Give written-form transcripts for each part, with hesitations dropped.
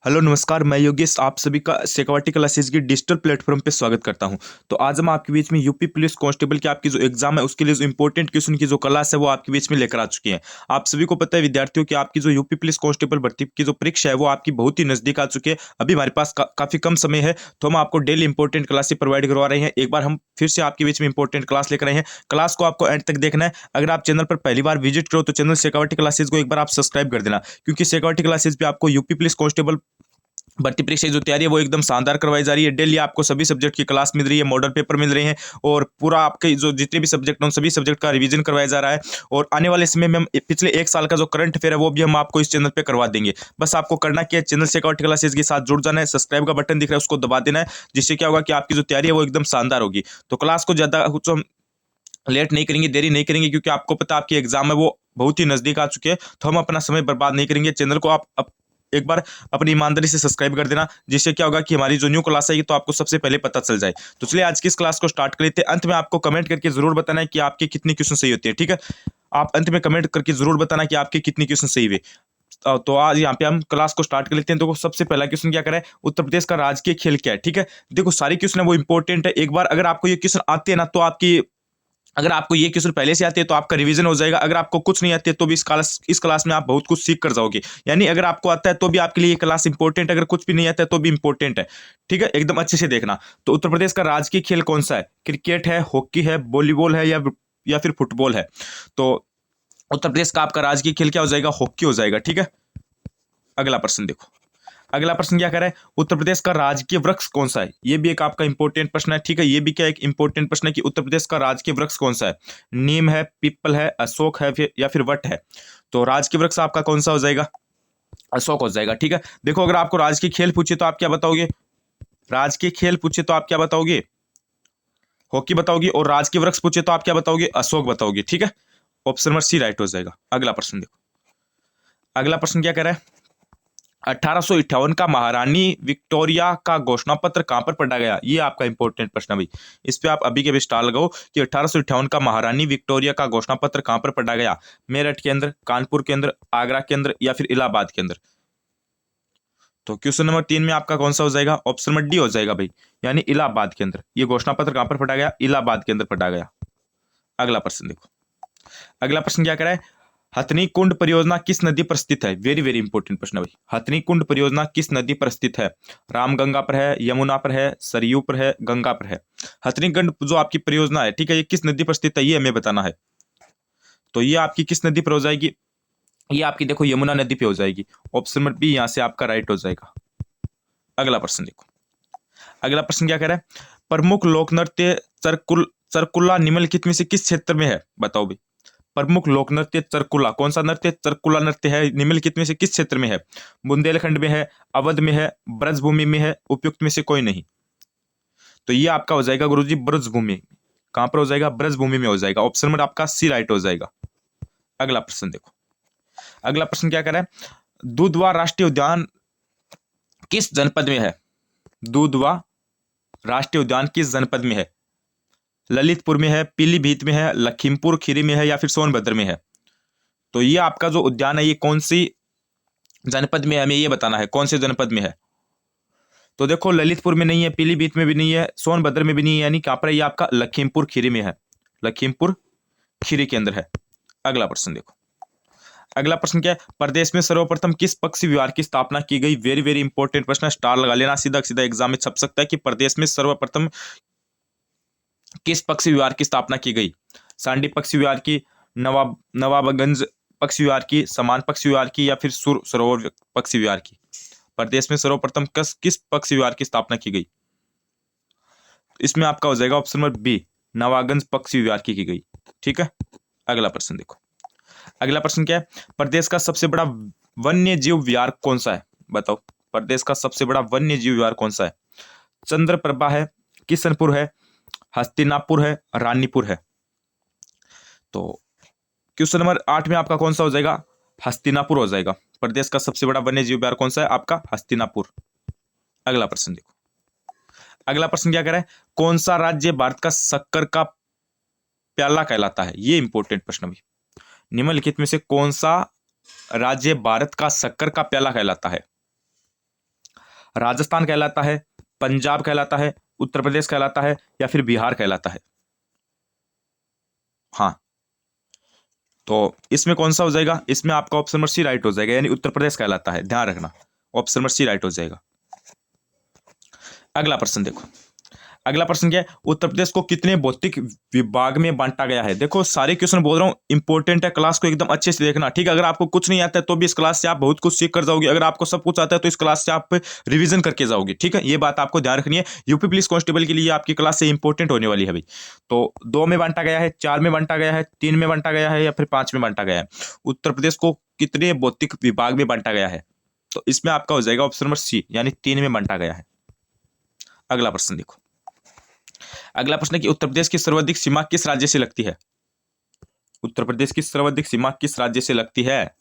Hello नमस्कार, मैं योगेश आप सभी का शेखावाटी क्लासेस की डिजिटल प्लेटफॉर्म पे स्वागत करता हूं। तो आज हम आपके बीच में यूपी पुलिस कांस्टेबल की आपकी जो एग्जाम है उसके लिए जो इंपॉर्टेंट क्वेश्चन की जो क्लास है वो आपके बीच में लेकर आ चुकी है। आप सभी को पता है विद्यार्थियों की आपकी जो यूपी पुलिस कांस्टेबल भर्ती की जो परीक्षा है वो आपकी बहुत ही नजदीक आ चुकी है। अभी हमारे पास काफी कम समय है, तो हम आपको डेली इंपॉर्टेंट क्लासेस प्रोवाइड करवा रहे हैं। एक बार हम फिर से आपके बीच में इंपॉर्टेंट क्लास लेकर आए हैं। क्लास को आपको एंड तक देखना है। अगर आप चैनल पर पहली बार विजिट करो तो चैनल शेखावाटी क्लासेस को एक बार आप सब्सक्राइब कर देना, क्योंकि शेखावाटी क्लासेस पे आपको यूपी पुलिस कांस्टेबल भर्ती परीक्षा की जो तैयारी है वो एकदम शानदार करवाई जा रही है। डेली आपको सभी सब्जेक्ट की क्लास मिल रही है, मॉडल पेपर मिल रहे हैं और पूरा आपके जो जितने भी सब्जेक्ट हैं उन सभी सब्जेक्ट का रिवीजन करवाया जा रहा है। और आने वाले समय में हम पिछले एक साल का जो करंट अफेयर है वो भी हम आपको इस चैनल पे करवा देंगे। बस आपको करना क्या है, चैनल शेखावाटी क्लासेस के साथ जुड़ जाना है, सब्सक्राइब का बटन दिख रहा है उसको दबा देना है, जिससे क्या होगा कि आपकी जो तैयारी है वो एकदम शानदार होगी। तो क्लास को ज्यादा कुछ हम लेट नहीं करेंगे, देरी नहीं करेंगे, क्योंकि आपको पता है आपकी एग्जाम है वो बहुत ही नजदीक आ चुके हैं। तो हम अपना समय बर्बाद नहीं करेंगे। चैनल को आप एक बार अपनी ईमानदारी से सब्सक्राइब कर देना, जिससे क्या होगा कि हमारी जो न्यू क्लास है तो आपको सबसे पहले पता चल जाए। तो चलिए आज की इस क्लास को स्टार्ट कर लेते हैं। अंत में आपको कमेंट करके जरूर बताना है कि आपके कितनी क्वेश्चन सही होते हैं, ठीक है। आप अंत में कमेंट करके जरूर बताना कि आपके कितनी क्वेश्चन सही हुए। तो आज यहाँ पे हम क्लास को स्टार्ट कर लेते हैं। तो सबसे पहला क्वेश्चन क्या करें, उत्तर प्रदेश का राजकीय खेल क्या है, ठीक है। देखो सारे क्वेश्चन है वो इंपॉर्टेंट है। एक बार अगर आपको ये क्वेश्चन आते हैं ना तो आपकी, अगर आपको ये क्वेश्चन पहले से आते हैं तो आपका रिवीजन हो जाएगा। अगर आपको कुछ नहीं आते तो भी इस क्लास में आप बहुत कुछ सीख कर जाओगे। यानी अगर आपको आता है तो भी आपके लिए ये क्लास इंपॉर्टेंट है, अगर कुछ भी नहीं आता है तो भी इंपॉर्टेंट है, ठीक है। एकदम अच्छे से देखना। तो उत्तर प्रदेश का राजकीय खेल कौन सा है? क्रिकेट है, हॉकी है, वॉलीबॉल है या फिर फुटबॉल है? तो उत्तर प्रदेश का आपका राजकीय खेल क्या हो जाएगा? हॉकी हो जाएगा, ठीक है। अगला प्रश्न देखो। अगला प्रश्न क्या कह रहा है, उत्तर प्रदेश का राजकीय वृक्ष कौन सा है? ये भी एक आपका इंपॉर्टेंट प्रश्न है, ठीक है। ये भी क्या एक इंपॉर्टेंट प्रश्न है कि उत्तर प्रदेश का राजकीय वृक्ष कौन सा है? नीम है, पीपल है, अशोक है या फिर वट है? तो राजकीय वृक्ष आपका कौन सा हो जाएगा? अशोक हो जाएगा, ठीक है। देखो अगर आपको राजकीय खेल पूछे तो आप क्या बताओगे? राजकीय खेल पूछे तो आप क्या बताओगे? हॉकी बताओगे। और राजकीय वृक्ष पूछे तो आप क्या बताओगे? अशोक बताओगे, ठीक है। ऑप्शन नंबर सी राइट हो जाएगा। अगला प्रश्न देखो। अगला प्रश्न क्या कह रहा है, 1858 का महारानी विक्टोरिया का घोषणा पत्र कहां पर पढ़ा गया? ये आपका इंपॉर्टेंट प्रश्न है भाई। इस पे आप अभी के भी स्टार लगाओ कि 1858 का महारानी विक्टोरिया का घोषणा पत्र कहां पर पढ़ा गया? मेरठ के अंदर, कानपुर के अंदर, आगरा के अंदर या फिर इलाहाबाद के अंदर? तो क्वेश्चन नंबर 3 में आपका कौन सा हो जाएगा? ऑप्शन नंबर डी हो जाएगा भाई, यानी इलाहाबाद के अंदर। ये घोषणा पत्र कहां पर पढ़ा गया? इलाहाबाद के अंदर पढ़ा गया। अगला प्रश्न देखो। अगला प्रश्न क्या कह रहा है, हथनी कुंड परियोजना किस नदी पर स्थित है? वेरी वेरी इंपॉर्टेंट प्रश्न है भाई। हथनी कुंड परियोजना किस नदी पर स्थित है? रामगंगा पर है, यमुना पर है, सरयू पर है, गंगा पर है? हथनी कुंड जो आपकी परियोजना है, ठीक है, ये किस नदी पर स्थित है ये हमें बताना है। तो ये आपकी किस नदी पर हो जाएगी? ये आपकी देखो यमुना नदी पे हो जाएगी। ऑप्शन नंबर बी यहाँ से आपका राइट हो जाएगा। अगला प्रश्न देखो। अगला प्रश्न क्या कह रहा है, प्रमुख लोक नृत्य चरकुला निम्नलिखित में से किस क्षेत्र में है? बताओ भाई। प्रमुख लोक नृत्य चरकुला, कौन सा नृत्य चरकुला नृत्य है, निम्नलिखित में से किस क्षेत्र में है? बुंदेलखंड में है, अवध में है, ब्रजभूमि में है, उपयुक्त में से कोई नहीं? तो ये आपका हो जाएगा गुरुजी ब्रजभूमि। कहां पर हो जाएगा? ब्रजभूमि में हो जाएगा। ऑप्शन नंबर आपका सी राइट हो जाएगा। अगला प्रश्न देखो। अगला प्रश्न क्या कर रहा है, दुधवा राष्ट्रीय उद्यान किस जनपद में है? दुधवा राष्ट्रीय उद्यान किस जनपद में है? ललितपुर में है, पीलीभीत में है, लखीमपुर खीरी में है या फिर सोनभद्र में है? तो ये आपका जो उद्यान है ये कौन सी जनपद में है, हमें ये बताना है कौन से जनपद में है। तो देखो ललितपुर में नहीं है, पीलीभीत में भी नहीं है, सोनभद्र में भी नहीं है, यानी कहां पर है? ये आपका लखीमपुर खीरी में है। लखीमपुर खीरी के अंदर है। अगला प्रश्न देखो। अगला प्रश्न क्या है, प्रदेश में सर्वप्रथम किस पक्षी विहार की स्थापना की गई? वेरी वेरी इंपॉर्टेंट प्रश्न है, स्टार लगा लेना, सीधा सीधा एग्जाम में छप सकता है कि प्रदेश में सर्वप्रथम किस पक्षी विहार की स्थापना की गई? सांडी पक्षी विहार की, नवाबगंज पक्षी विहार की, समान पक्षी विहार की या फिर सुर सरोवर पक्षी विहार की? प्रदेश में सर्वप्रथम किस पक्षी विहार की स्थापना की गई? इसमें आपका हो जाएगा ऑप्शन नंबर बी, नवाबगंज पक्षी विहार की गई, ठीक है। अगला प्रश्न देखो। अगला प्रश्न क्या है, प्रदेश का सबसे बड़ा वन्य जीव विहार कौन सा है? बताओ। प्रदेश का सबसे बड़ा वन्य जीव विहार कौन सा है? चंद्रप्रभा है, किशनपुर है, हस्तिनापुर है, रानीपुर है? तो क्वेश्चन नंबर 8 में आपका कौन सा हो जाएगा? हस्तिनापुर हो जाएगा। प्रदेश का सबसे बड़ा वन्य जीव विहार कौन सा है? आपका हस्तिनापुर। अगला प्रश्न देखो। अगला प्रश्न क्या कह रहा है, कौन सा राज्य भारत का शक्कर का प्याला कहलाता है? ये इंपॉर्टेंट प्रश्न भी। निम्नलिखित में से कौन सा राज्य भारत का शक्कर का प्याला कहलाता है? राजस्थान कहलाता है, पंजाब कहलाता है, उत्तर प्रदेश कहलाता है या फिर बिहार कहलाता है? हाँ, तो इसमें कौन सा हो जाएगा? इसमें आपका ऑप्शन नंबर सी राइट हो जाएगा, यानी उत्तर प्रदेश कहलाता है। ध्यान रखना, ऑप्शन नंबर सी राइट हो जाएगा। अगला प्रश्न देखो, अगला प्रश्न क्या है? उत्तर प्रदेश को कितने भौतिक विभाग में बांटा गया है? देखो सारे क्वेश्चन बोल रहा हूँ इंपॉर्टेंट है, क्लास को एकदम अच्छे से देखना, ठीक है? अगर आपको कुछ नहीं आता है तो भी इस क्लास से आप बहुत कुछ सीख कर जाओगे, अगर आपको सब कुछ आता है तो इस क्लास से आप रिवीजन करके जाओगे, ठीक है? ये बात आपको ध्यान रखनी है। यूपी पुलिस कांस्टेबल के लिए आपकी क्लास से इंपॉर्टेंट होने वाली है भाई। तो 2 में बांटा गया है, 4 में बांटा गया है, 3 में बांटा गया है या फिर 5 में बांटा गया है? उत्तर प्रदेश को कितने भौतिक विभाग में बांटा गया है? तो इसमें आपका हो जाएगा ऑप्शन नंबर सी, यानी 3 में बांटा गया है। अगला प्रश्न देखो, अगला प्रश्न है कि उत्तर प्रदेश की सर्वाधिक सीमा किस राज्य से लगती है? उत्तर प्रदेश की सर्वाधिक सीमा किस राज्य से लगती है?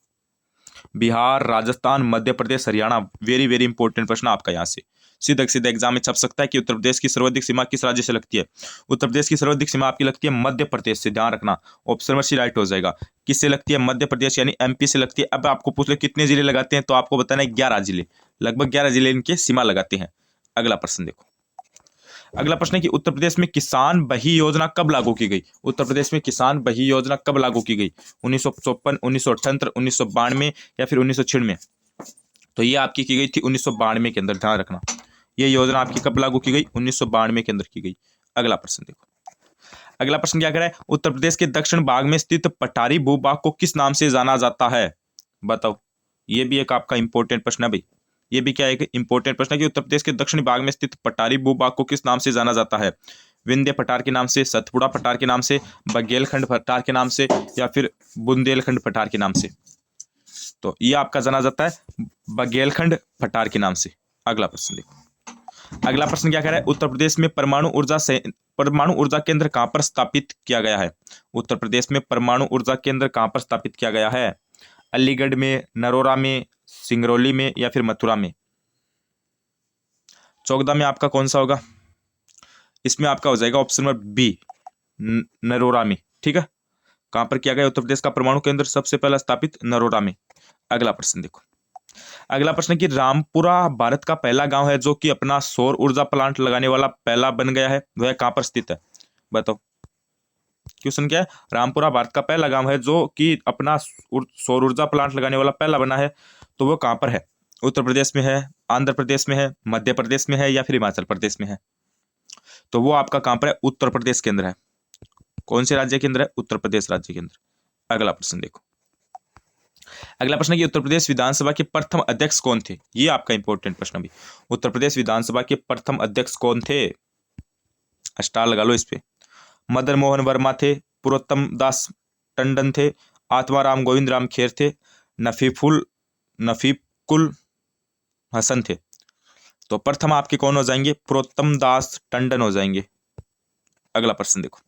Bihar, Rajasthan, Madhya Pradesh, Haryana. Very very important प्रश्न आपका यहाँ से सीधा सीधा एग्जाम में छप सकता है कि उत्तर प्रदेश की सर्वाधिक सीमा किस राज्य से लगती है? उत्तर प्रदेश की सर्वाधिक सीमा आपकी लगती है मध्य प्रदेश से। ध्यान रखना, ऑप्शन नंबर सी राइट हो जाएगा। किससे लगती है? मध्य प्रदेश, यानी एमपी से लगती है। अब आपको पूछ ले कितने जिले लगाते हैं, तो आपको बताना है 11 जिले, लगभग 11 जिले इनके सीमा लगाते हैं। अगला प्रश्न देखो, अगला प्रश्न है कि उत्तर प्रदेश में किसान बही योजना कब लागू की गई? उत्तर प्रदेश में किसान बही योजना कब लागू की गई? 1954, 1978, 1992 या फिर 1996 में? तो ये आपकी की गई थी 1992 के अंदर। ध्यान रखना, ये योजना आपकी कब लागू की गई? 1992 के अंदर की गई। अगला प्रश्न देखो, अगला प्रश्न क्या कह रहा है? उत्तर प्रदेश के दक्षिण भाग में स्थित पठारी भूभाग को किस नाम से जाना जाता है? बताओ, ये भी एक आपका इंपॉर्टेंट प्रश्न है भाई। ये भी क्या है? एक इंपॉर्टेंट प्रश्न है कि उत्तर प्रदेश के दक्षिणी भाग में स्थित पठारी भूभाग को किस नाम से जाना जाता है? विंध्य पठार के नाम से, सतपुड़ा पठार के नाम से, बघेलखंड पठार के नाम से या फिर बुंदेलखंड पठार के नाम से? तो ये आपका जाना जाता है बघेलखंड पठार के नाम से। अगला प्रश्न देखो, अगला प्रश्न क्या कह रहा है? उत्तर प्रदेश में परमाणु ऊर्जा केंद्र कहां पर स्थापित किया गया है? उत्तर प्रदेश में परमाणु ऊर्जा केंद्र कहां पर स्थापित किया गया है? अलीगढ़ में, नरोरा में, सिंगरौली में या फिर मथुरा में? चौगदा में आपका कौन सा होगा? इसमें आपका हो जाएगा ऑप्शन नंबर बी, नरोरा में, ठीक है? कहां पर किया गया उत्तर प्रदेश का परमाणु केंद्र सबसे पहला स्थापित? नरोरा में। अगला प्रश्न देखो, अगला प्रश्न कि रामपुरा भारत का पहला गांव है जो कि अपना सौर ऊर्जा प्लांट लगाने वाला पहला बन गया है, वह कहां पर स्थित है? बताओ, क्वेश्चन क्या है? रामपुरा भारत का पहला गांव है जो कि अपना सौर ऊर्जा प्लांट लगाने वाला पहला बना है, तो वो कहां पर है? उत्तर प्रदेश में है, आंध्र प्रदेश में है, मध्य प्रदेश में है या फिर हिमाचल प्रदेश में है? तो वो आपका कहां पर है? उत्तर प्रदेश के अंदर है। कौन से राज्य के अंदर है? उत्तर प्रदेश राज्य के अंदर। अगला प्रश्न देखो, अगला प्रश्न है कि उत्तर प्रदेश विधानसभा के प्रथम अध्यक्ष कौन थे? ये आपका इंपॉर्टेंट प्रश्न भी। उत्तर प्रदेश विधानसभा के प्रथम अध्यक्ष कौन थे? स्टार लगा लो इस पे। मदन मोहन वर्मा थे, पुरुषोत्तम दास टंडन थे, आत्माराम गोविंद राम खेर थे, नफीकुल हसन थे? तो प्रथम आपके कौन हो जाएंगे? पुरुषोत्तम दास टंडन हो जाएंगे। अगला प्रश्न देखो,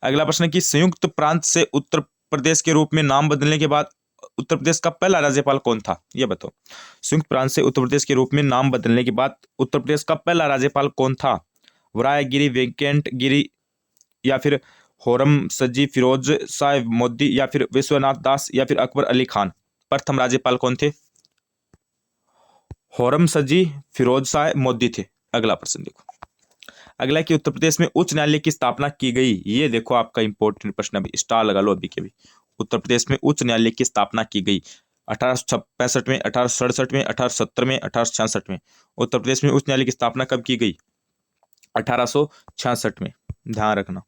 अगला प्रश्न है कि संयुक्त प्रांत से उत्तर प्रदेश के रूप में नाम बदलने के बाद उत्तर प्रदेश का पहला राज्यपाल कौन था? यह बताओ, संयुक्त प्रांत से उत्तर प्रदेश के रूप में नाम बदलने के बाद उत्तर प्रदेश का पहला राज्यपाल कौन था? वरायगिरी वेंकट गिरी या फिर होरम सजी फिरोज शाह मोदी या फिर विश्वनाथ दास या फिर अकबर अली खान? प्रथम राज्यपाल कौन थे? होरम सजी फिरोज शाह मोदी थे। अगला प्रश्न देखो, अगला कि उत्तर प्रदेश में उच्च न्यायालय की स्थापना की गई। ये देखो आपका इंपॉर्टेंट प्रश्न, अभी स्टार लगा लो अभी के भी। उत्तर प्रदेश में उच्च न्यायालय की स्थापना की गई 1865 में, 1867 में, 1870 में, 1866 में? उत्तर प्रदेश में उच्च न्यायालय की स्थापना कब की गई? 1866 में। ध्यान रखना,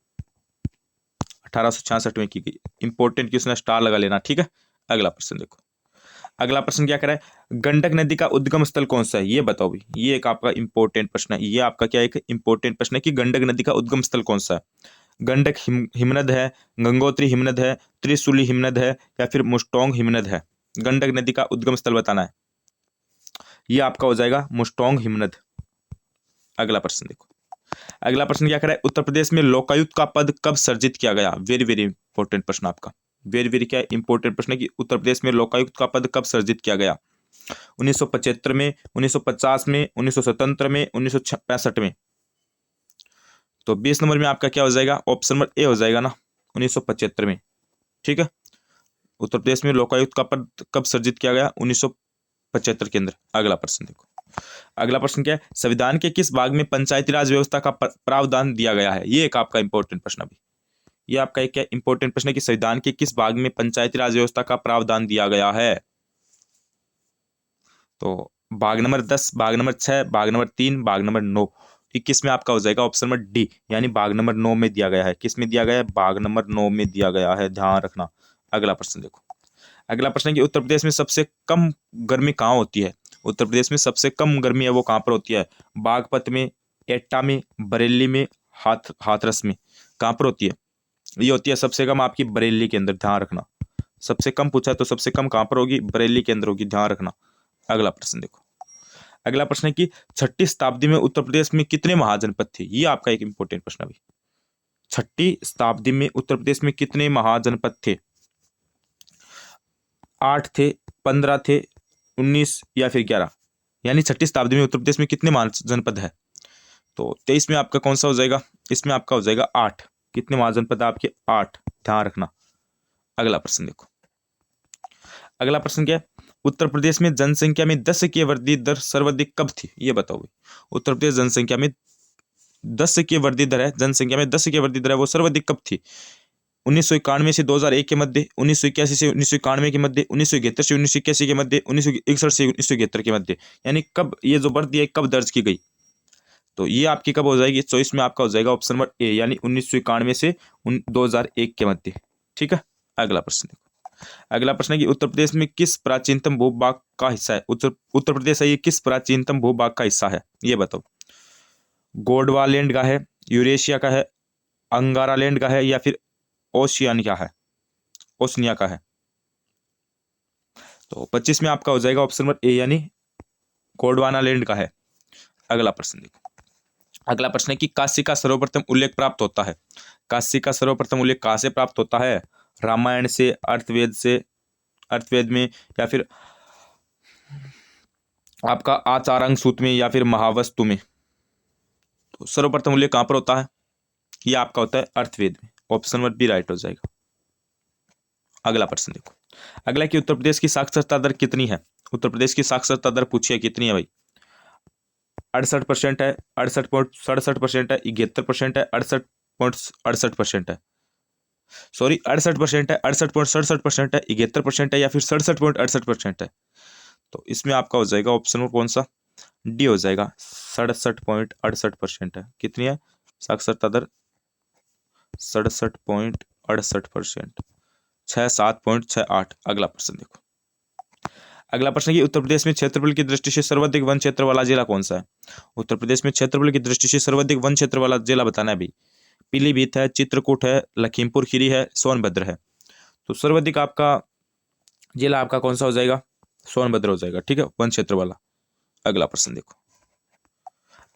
1866 में की गई। इंपॉर्टेंट क्वेश्चन, स्टार लगा लेना, ठीक है? अगला प्रश्न देखो, अगला प्रश्न क्या करे? गंडक नदी का उद्गम स्थल कौन सा है? ये बताओ भी, ये एक आपका इंपॉर्टेंट प्रश्न है। ये आपका क्या एक इंपॉर्टेंट प्रश्न है कि गंडक नदी का उद्गम स्थल कौन सा है? गंडक हिमनद है, गंगोत्री हिमनद है, त्रिशूली हिमनद है या फिर मुस्टोंग हिमनद है? गंडक नदी का उद्गम स्थल बताना है। ये आपका हो जाएगा मुस्टोंग हिमनद। अगला प्रश्न देखो, अगला प्रश्न क्या करे? उत्तर प्रदेश में लोकायुक्त का पद कब सर्जित किया गया? वेरी वेरी इंपॉर्टेंट प्रश्न आपका, वेरी वेरी क्या इंपॉर्टेंट प्रश्न है कि उत्तर प्रदेश में लोकायुक्त का पद कब सर्जित किया गया? 1975 में, 1950 में, 1977 में, 1965 में? तो 20 नंबर में आपका क्या हो जाएगा? ऑप्शन नंबर ए हो जाएगा ना, 1975 में, ठीक है? उत्तर प्रदेश में लोकायुक्त का पद कब सर्जित किया गया? 1975 के अंदर। अगला प्रश्न देखो, अगला प्रश्न क्या है, संविधान के किस भाग में पंचायती राज व्यवस्था का प्रावधान दिया गया है? ये एक आपका इंपॉर्टेंट प्रश्न अभी, ये आपका एक क्या इंपॉर्टेंट प्रश्न है कि संविधान के किस भाग में पंचायती राज व्यवस्था का प्रावधान दिया गया है? तो भाग नंबर 10, भाग नंबर 6, भाग नंबर 3, भाग नंबर 9। 21 में आपका हो जाएगा ऑप्शन नंबर डी, यानी भाग नंबर 9 में दिया गया है। किस में दिया गया है? भाग नंबर 9 में दिया गया है, ध्यान रखना। अगला प्रश्न देखो, अगला प्रश्न है कि उत्तर प्रदेश में सबसे कम गर्मी कहाँ होती है? उत्तर प्रदेश में सबसे कम गर्मी है वो कहाँ पर होती है? बागपत में, एटा में, बरेली में, हाथरस में। कहाँ पर होती है? ये होती है सबसे कम आपकी बरेली के अंदर, ध्यान रखना। सबसे कम पूछा तो सबसे कम कहाँ पर होगी? बरेली के अंदर होगी, ध्यान रखना। अगला प्रश्न देखो, अगला प्रश्न है कि 6ठी शताब्दी में उत्तर प्रदेश में कितने महाजनपद थे? ये आपका एक इंपॉर्टेंट प्रश्न अभी। 6ठी शताब्दी में उत्तर प्रदेश में कितने महाजनपद थे? 8 थे, 15 थे, 19 या फिर 11? यानी 6ठी शताब्दी में उत्तर प्रदेश में कितने महाजनपद है? तो 23 में आपका कौन सा हो जाएगा? इसमें आपका हो जाएगा 8। कितने महाजनपद आपके? 8, ध्यान रखना। अगला प्रश्न देखो, अगला प्रश्न क्या है, उत्तर प्रदेश में जनसंख्या में 10 की वृद्धि दर सर्वाधिक कब थी? ये बताओ भाई। उत्तर प्रदेश जनसंख्या में 10 की वृद्धि दर है, जनसंख्या में 10 की वृद्धि दर है, वो सर्वाधिक कब थी? 1991 से 2001 के मध्य, 1981 से 1991 के मध्य, 1971 से 1981 के मध्य, 1961 से 1971 के मध्य। यानी कब ये जो वृद्धि है कब दर्ज की गई? तो ये आपकी कब हो जाएगी? चॉइस में आपका हो जाएगा ऑप्शन नंबर ए, यानी 1991 से 2001 के मध्य। ठीक है। अगला प्रश्न देखो, अगला प्रश्न है कि उत्तर प्रदेश में किस प्राचीनतम भूभाग का हिस्सा है? उत्तर प्रदेश है ये किस प्राचीनतम भूभाग का हिस्सा है? ये बताओ। गोंडवालैंड का है, यूरेशिया का है, अंगारालैंड का है, या फिर ओशियानिया है, ओशनिया का है? तो 25 में आपका हो जाएगा ऑप्शन नंबर ए, यानी गोंडवानालैंड का है। अगला प्रश्न देखो, अगला प्रश्न है कि काशी का सर्वप्रथम उल्लेख प्राप्त होता है? काशी का सर्वप्रथम उल्लेख कहाँ से प्राप्त होता है? रामायण से, अर्थवेद से, अर्थवेद में, या फिर आपका आचारांग सूत्र में, या फिर महावस्तु में? तो सर्वप्रथम उल्लेख कहाँ पर होता है? ये आपका होता है अर्थवेद में। ऑप्शन नंबर बी राइट हो जाएगा। अगला प्रश्न देखो, अगला कि उत्तर प्रदेश की साक्षरता दर कितनी है? उत्तर प्रदेश की साक्षरता दर पूछिए कितनी है भाई? 68% है, 68.67% है, 71% है, 68.68% है। सॉरी, 68% है, 68.67% है, 71% है, या फिर 67.68% है? तो इसमें आपका हो जाएगा ऑप्शन नंबर कौन सा? डी हो जाएगा, 67.68% है। कितनी है साक्षरता दर? 67.68%, 67.68। अगला प्रश्न देखो, अगला प्रश्न कि उत्तर प्रदेश में क्षेत्रफल की दृष्टि से सर्वाधिक वन क्षेत्र वाला जिला कौन सा है? उत्तर प्रदेश में क्षेत्रफल की दृष्टि से सर्वाधिक वन क्षेत्र वाला जिला बताना है भाई। पीलीभीत है, चित्रकूट है, लखीमपुर खीरी है, सोनभद्र है। तो सर्वाधिक आपका जिला आपका कौन सा हो जाएगा? सोनभद्र हो जाएगा। ठीक है, वन क्षेत्र वाला। अगला प्रश्न देखो,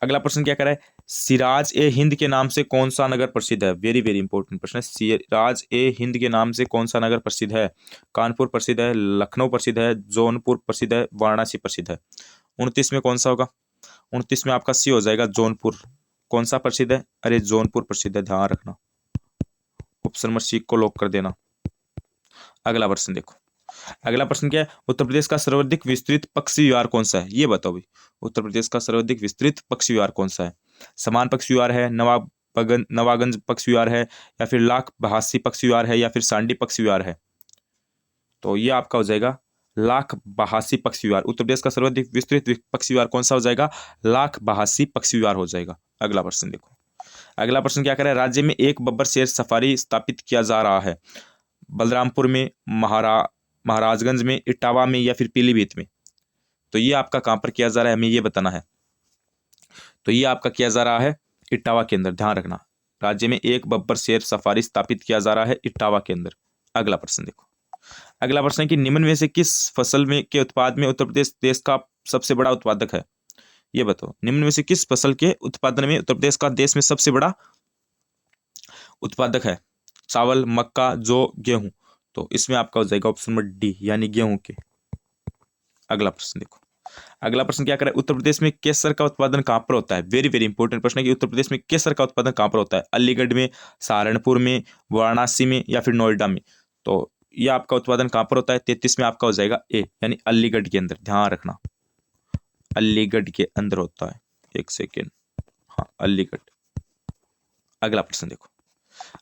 अगला प्रश्न क्या कह रहा है, सिराज ए हिंद के नाम से कौन सा नगर प्रसिद्ध है? वेरी वेरी इंपॉर्टेंट प्रश्न है। सिराज ए हिंद के नाम से कौन सा नगर प्रसिद्ध है? कानपुर प्रसिद्ध है, लखनऊ प्रसिद्ध है, जौनपुर प्रसिद्ध है, वाराणसी प्रसिद्ध है? 29 में कौन सा होगा? 29 में आपका सी हो जाएगा, जौनपुर। कौन सा प्रसिद्ध है? अरे जौनपुर प्रसिद्ध है, ध्यान रखना। ऑप्शन नंबर सी को लॉक कर देना। अगला प्रश्न देखो, अगला प्रश्न क्या है, उत्तर प्रदेश का सर्वाधिक विस्तृत पक्षी विहार कौन सा है? ये बताओ भाई। उत्तर प्रदेश का सर्वाधिक विस्तृत पक्षी विहार कौन सा है? समान पक्षी विहार है, नवागंज पक्षी विहार है, या फिर लाख बहासी पक्षी विहार है, या फिर सांडी पक्षी विहार है? तो ये आपका हो जाएगा लाख बहासी पक्षी विहार। उत्तर प्रदेश का सर्वाधिक विस्तृत पक्षी विहार कौन सा हो जाएगा? लाख बहासी पक्षी विहार हो जाएगा। अगला प्रश्न देखो, अगला प्रश्न क्या कर रहा है, राज्य में एक बब्बर शेर सफारी स्थापित किया जा रहा है, बलरामपुर में, महाराजगंज में, इटावा में, या फिर पीलीभीत में? तो ये आपका कहां पर किया जा रहा है, हमें ये बताना है। तो ये आपका किया जा रहा है इटावा के अंदर, ध्यान रखना। राज्य में एक बब्बर शेर सफारी स्थापित किया जा रहा है इटावा के अंदर। अगला प्रश्न देखो, अगला प्रश्न है कि निम्न में से किस फसल में के उत्पाद में उत्तर प्रदेश देश का सबसे बड़ा उत्पादक है? ये बताओ, निम्न में से किस फसल के उत्पादन में उत्तर प्रदेश का देश में सबसे बड़ा उत्पादक है? चावल, मक्का, जौ, गेहूं? तो इसमें आपका हो जाएगा ऑप्शन नंबर डी, यानी गेहूं के। अगला प्रश्न देखो, अगला प्रश्न क्या कर रहा है, उत्तर प्रदेश में केसर का उत्पादन कहां पर होता है? वेरी वेरी इंपॉर्टेंट प्रश्न है कि उत्तर प्रदेश में केसर का उत्पादन कहां पर होता है? अलीगढ़ में, सहारनपुर में, वाराणसी में, या फिर नोएडा में? तो ये आपका उत्पादन कहां पर होता है? 33 में आपका हो जाएगा ए, यानी अलीगढ़ के अंदर, ध्यान रखना। अलीगढ़ के अंदर होता है। एक सेकेंड, हाँ अलीगढ़। अगला प्रश्न देखो,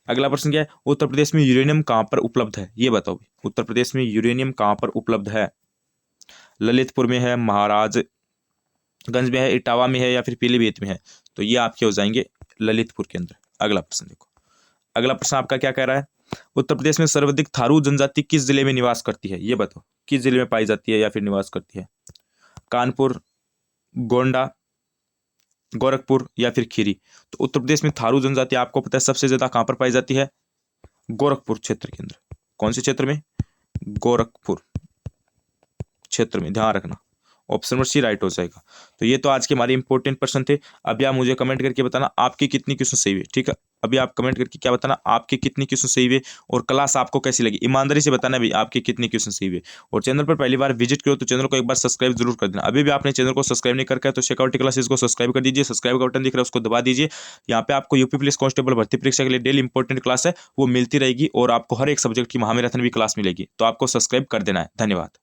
अगला प्रश्न क्या है, उत्तर प्रदेश में यूरेनियम कहाँ पर उपलब्ध है, ये बताओ। उत्तर प्रदेश में यूरेनियम कहाँ पर उपलब्ध है? ललितपुर में है, महाराजगंज में है, इटावा में है, या फिर पीलीभीत में है? तो ये आपके हो जाएंगे ललितपुर के अंदर। अगला प्रश्न देखो, अगला प्रश्न आपका क्या कह रहा है, उत्तर प्रदेश में सर्वाधिक थारू जनजाति किस जिले में निवास करती है, ये बताओ। किस जिले में पाई जाती है या फिर निवास करती है? कानपुर, गोंडा, गोरखपुर, या फिर खीरी? तो उत्तर प्रदेश में थारू जनजाति आपको पता है सबसे ज्यादा कहां पर पाई जाती है? गोरखपुर क्षेत्र के अंदर। कौन से क्षेत्र में? गोरखपुर क्षेत्र में, ध्यान रखना। ऑप्शन नंबर सी राइट हो जाएगा। तो ये तो आज के हमारे इंपॉर्टेंट प्रश्न थे। अभी आप मुझे कमेंट करके बताना आपकी कितनी क्वेश्चन सही हुए, ठीक है। अभी आप कमेंट करके क्या बताना आपकी कितनी क्वेश्चन सही हुए और क्लास आपको कैसी लगी, ईमानदारी से बताना भी आपकी कितनी क्वेश्चन सही हुए। और चैनल पर पहली बार विजिट करो तो चैनल को एक बार सब्सक्राइब जरूर कर देना। अभी भी आपने चैनल को सब्सक्राइब नहीं करके तो सिक्योरिटी क्लासेस को सब्सक्राइब कर दीजिए। सब्सक्राइब का बटन दिख रहा है उसको दबा दीजिए। यहाँ पे आपको यूपी पुलिस कांस्टेबल भर्ती परीक्षा के लिए डेली इंपॉर्टेंट क्लास है वो मिलती रहेगी और आपको हर एक सब्जेक्ट की महामैराथन भी क्लास मिलेगी। तो आपको सब्सक्राइब कर देना है। धन्यवाद।